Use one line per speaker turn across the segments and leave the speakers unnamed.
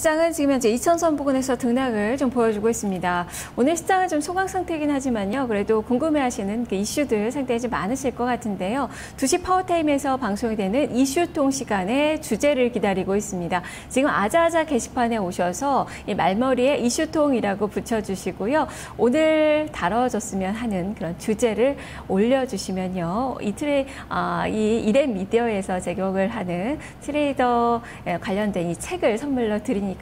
시장은 지금 현재 2000선 부근에서 등락을 좀 보여주고 있습니다. 오늘 시장은 좀 소강 상태이긴 하지만요. 그래도 궁금해하시는 그 이슈들 상당히 좀 많으실 것 같은데요. 2시 파워타임에서 방송이 되는 이슈통 시간에 주제를 기다리고 있습니다. 지금 아자아자 게시판에 오셔서 이 말머리에 이슈통이라고 붙여주시고요. 오늘 다뤄졌으면 하는 그런 주제를 올려주시면요. 이 이랜 미디어에서 제공을 하는 트레이더 관련된 이 책을 선물로 드리니까요.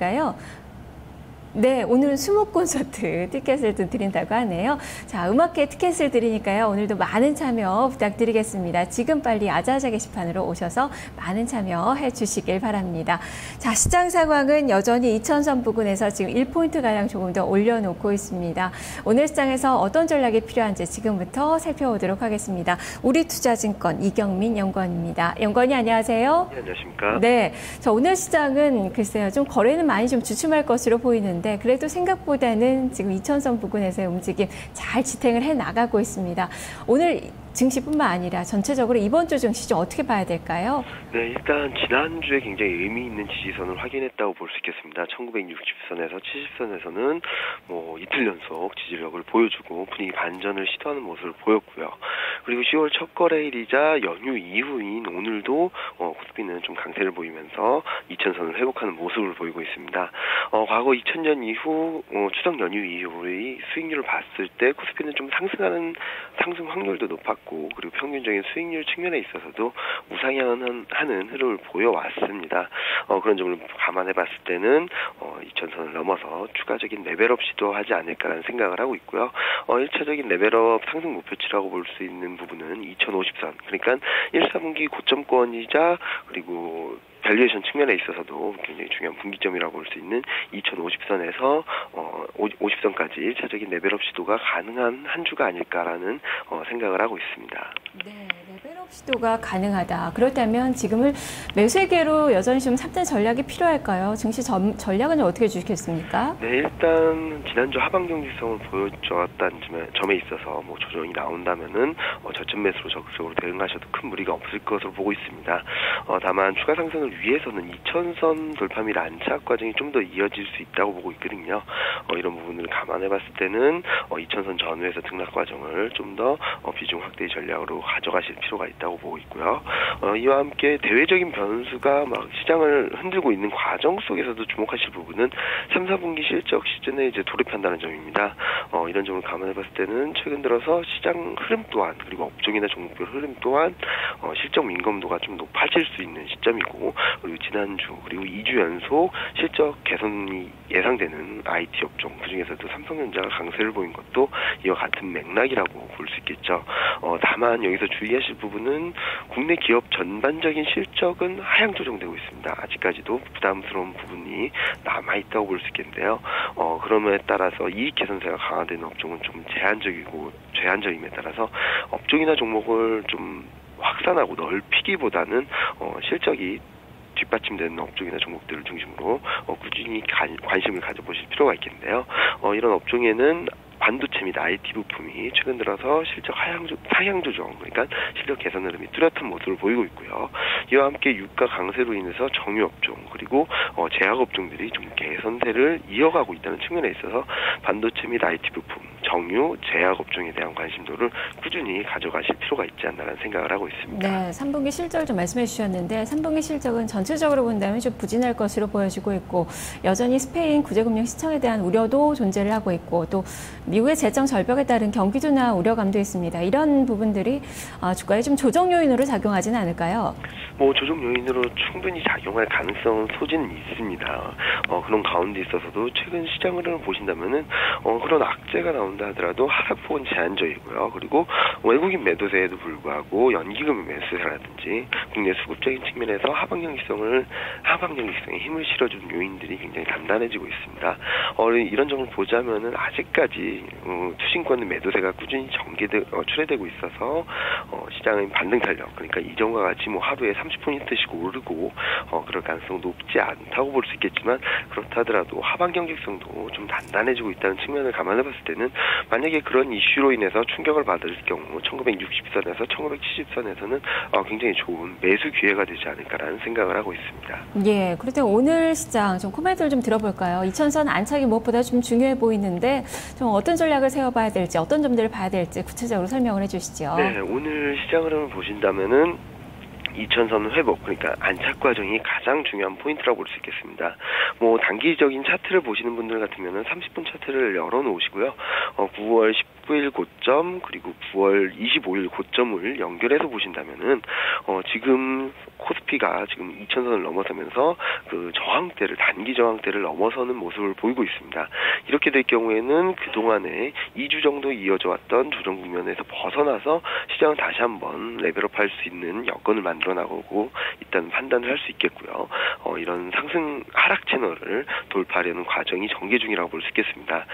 네, 오늘은 수목 콘서트 티켓을 좀 드린다고 하네요. 자, 음악회 티켓을 드리니까요. 오늘도 많은 참여 부탁드리겠습니다. 지금 빨리 아자아자 게시판으로 오셔서 많은 참여해 주시길 바랍니다. 자, 시장 상황은 여전히 2000선 부근에서 지금 1포인트가량 조금 더 올려놓고 있습니다. 오늘 시장에서 어떤 전략이 필요한지 지금부터 살펴보도록 하겠습니다. 우리투자증권 이경민 연구원입니다. 연구원이 안녕하세요.
네, 안녕하십니까.
네, 자, 오늘 시장은 글쎄요. 좀 거래는 많이 좀 주춤할 것으로 보이는데 그래도 생각보다는 지금 2000선 부근에서의 움직임 잘 지탱을 해 나가고 있습니다. 오늘 증시뿐만 아니라 전체적으로 이번 주 증시 좀 어떻게 봐야 될까요?
네, 일단 지난주에 굉장히 의미 있는 지지선을 확인했다고 볼 수 있겠습니다. 1960선에서 70선에서는 이틀 연속 지지력을 보여주고 분위기 반전을 시도하는 모습을 보였고요. 그리고 10월 첫 거래일이자 연휴 이후인 오늘도 코스피는 좀 강세를 보이면서 2000선을 회복하는 모습을 보이고 있습니다. 과거 2000년 이후 추석 연휴 이후의 수익률을 봤을 때 코스피는 좀 상승 확률도 높았고 그리고 평균적인 수익률 측면에 있어서도 우상향하는 흐름을 보여왔습니다. 그런 점을 감안해 봤을 때는 2000선을 넘어서 추가적인 레벨업 시도하지 않을까라는 생각을 하고 있고요. 1차적인 레벨업 상승 목표치라고 볼 수 있는 부분은 2050선, 그러니까 1, 4분기 고점권이자 그리고 밸류에이션 측면에 있어서도 굉장히 중요한 분기점이라고 볼 수 있는 2050선에서 50선까지 1차적인 레벨업 시도가 가능한 한 주가 아닐까라는 생각을 하고 있습니다.
네, 레벨업 시도가 가능하다. 그렇다면 지금은 매수계로 여전히 좀 삽된 전략이 필요할까요? 증시 전략은 좀 어떻게 주시겠습니까?
네, 일단 지난주 하방 경직성을 보여줬다는 점에 있어서 조정이 나온다면은 저점 매수로 적극적으로 대응하셔도 큰 무리가 없을 것으로 보고 있습니다. 다만 추가 상승을 위해서는 2000선 돌파 및 안착 과정이 좀 더 이어질 수 있다고 보고 있거든요. 이런 부분을 감안해 봤을 때는 2000선 전후에서 등락 과정을 좀 더 비중 확대 전략으로 가져가실 필요가 있다고 보고 있고요. 이와 함께 대외적인 변수가 시장을 흔들고 있는 과정 속에서도 주목하실 부분은 3, 4분기 실적 시즌에 이제 돌입한다는 점입니다. 이런 점을 감안해 봤을 때는 최근 들어서 시장 흐름 또한 그리고 업종이나 종목별 흐름 또한 실적 민감도가 좀 높아질 수 있는 시점이고, 그리고 지난주 그리고 2주 연속 실적 개선이 예상되는 IT 업종, 그중에서도 삼성전자가 강세를 보인 것도 이와 같은 맥락이라고 볼 수 있겠죠. 다만 여기서 주의하실 부분은 국내 기업 전반적인 실적은 하향 조정되고 있습니다. 아직까지도 부담스러운 부분이 남아있다고 볼 수 있겠는데요. 그럼에 따라서 이익 개선세가 강화되는 업종은 좀 제한적임에 따라서 업종이나 종목을 좀 확산하고 넓히기보다는 실적이 뒷받침되는 업종이나 종목들을 중심으로 꾸준히 관심을 가져보실 필요가 있겠는데요. 이런 업종에는 반도체 및 IT 부품이 최근 들어서 실적 하향 조정, 그러니까 실적 개선 흐름이 뚜렷한 모습을 보이고 있고요. 이와 함께 유가 강세로 인해서 정유 업종 그리고 제약 업종들이 좀 개선세를 이어가고 있다는 측면에 있어서 반도체 및 IT 부품, 정유, 제약 업종에 대한 관심도를 꾸준히 가져가실 필요가 있지 않나라는 생각을 하고 있습니다.
네, 3분기 실적을 좀 말씀해 주셨는데 3분기 실적은 전체적으로 본다면 좀 부진할 것으로 보여지고 있고, 여전히 스페인 구제금융 시청에 대한 우려도 존재를 하고 있고, 또 미국의 재정 절벽에 따른 경기 둔화 우려감도 있습니다. 이런 부분들이 주가에 좀 조정 요인으로 작용하지는 않을까요?
조정 요인으로 충분히 작용할 가능성은 소지는 있습니다. 그런 가운데 있어서도 최근 시장 흐름을 보신다면은 그런 악재가 나온다 하더라도 하락폭은 제한적이고요. 그리고 외국인 매도세에도 불구하고 연기금 매수세라든지 국내 수급적인 측면에서 하방 경직성에 힘을 실어준 요인들이 굉장히 단단해지고 있습니다. 이런 점을 보자면은 아직까지 투신권의 매도세가 꾸준히 출회되고 있어서 시장의 반등 탄력, 그러니까 이전과 같이 하루에 30%씩 오르고 그럴 가능성은 높지 않다고 볼 수 있겠지만, 그렇다 하더라도 하방 경직성도 좀 단단해지고 있다는 측면을 감안해 봤을 때는 만약에 그런 이슈로 인해서 충격을 받을 경우 1960선에서 1970선에서는 굉장히 좋은 매수 기회가 되지 않을까라는 생각을 하고 있습니다.
예, 그런데 오늘 시장 좀 코멘트를 좀 들어볼까요? 2000선 안착이 무엇보다 좀 중요해 보이는데 좀 어떤 전략을 세워봐야 될지, 어떤 점들을 봐야 될지 구체적으로 설명을 해주시죠.
네, 오늘 시장 흐름을 보신다면은 2000선 회복, 그러니까 안착 과정이 가장 중요한 포인트라고 볼 수 있겠습니다. 뭐 단기적인 차트를 보시는 분들 같으면은 30분 차트를 열어놓으시고요. 9월 19일 고점 그리고 9월 25일 고점을 연결해서 보신다면은 지금 코스피가 지금 2000선을 넘어서면서 그 저항대를 단기 저항대를 넘어서는 모습을 보이고 있습니다. 이렇게 될 경우에는 그동안에 2주 정도 이어져 왔던 조정 국면에서 벗어나서 시장은 다시 한번 레벨업할 수 있는 여건을 만들어 나가고 있다는 판단을 할 수 있겠고요. 이런 상승 하락 채널을 돌파하려는 과정이 전개 중이라고 볼 수 있겠습니다.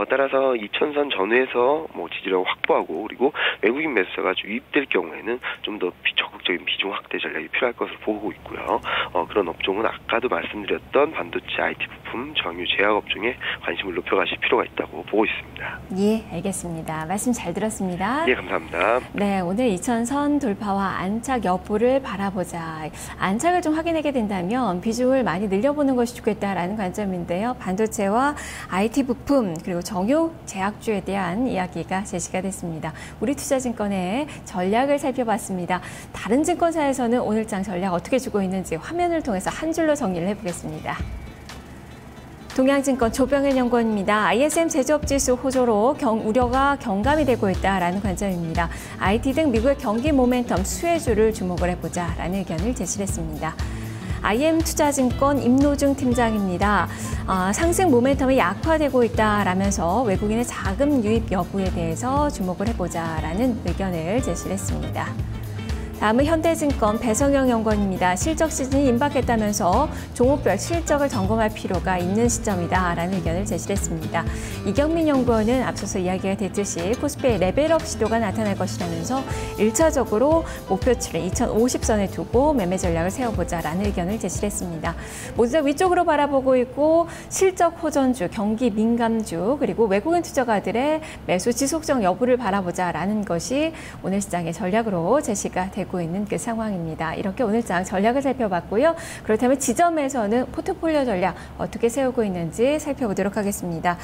따라서 2000선 전후에서 뭐 지지력을 확보하고 그리고 외국인 매수자가 유입될 경우에는 좀 더 적극적인 비중 확대 전략이 필요할 것으로 보고 있고요. 그런 업종은 아까도 말씀드렸던 반도체, IT 부품, 정유, 제약 업종에 관심을 높여가실 필요가 있다고 보고 있습니다.
예, 알겠습니다. 말씀 잘 들었습니다.
예, 감사합니다.
네, 오늘 2000선 돌파와 안착 여부를 바라보자. 안착을 좀 확인하게 된다면 비중을 많이 늘려보는 것이 좋겠다라는 관점인데요. 반도체와 IT 부품 그리고 정유, 제약주에 대한 이야기가 제시가 됐습니다. 우리투자증권의 전략을 살펴봤습니다. 다른 증권사에서는 오늘장 전략 어떻게 주고 있는지 화면을 통해서 한 줄로 정리를 해보겠습니다. 동양증권 조병현 연구원입니다. ISM 제조업지수 호조로 우려가 경감이 되고 있다라는 관점입니다. IT 등 미국의 경기 모멘텀 수혜주를 주목을 해보자라는 의견을 제시했습니다. IM투자증권 임노중 팀장입니다. 상승 모멘텀이 약화되고 있다라면서 외국인의 자금 유입 여부에 대해서 주목을 해보자라는 의견을 제시했습니다. 다음은 현대증권 배성영 연구원입니다. 실적 시즌이 임박했다면서 종목별 실적을 점검할 필요가 있는 시점이다라는 의견을 제시했습니다. 이경민 연구원은 앞서서 이야기가 됐듯이 코스피의 레벨업 시도가 나타날 것이라면서 1차적으로 목표치를 2050선에 두고 매매 전략을 세워보자라는 의견을 제시했습니다. 모두 다 위쪽으로 바라보고 있고 실적 호전주, 경기 민감주 그리고 외국인 투자가들의 매수 지속적 여부를 바라보자라는 것이 오늘 시장의 전략으로 제시가 되고 있는 그 상황입니다. 이렇게 오늘장 전략을 살펴봤고요. 그렇다면 지점에서는 포트폴리오 전략 어떻게 세우고 있는지 살펴보도록 하겠습니다.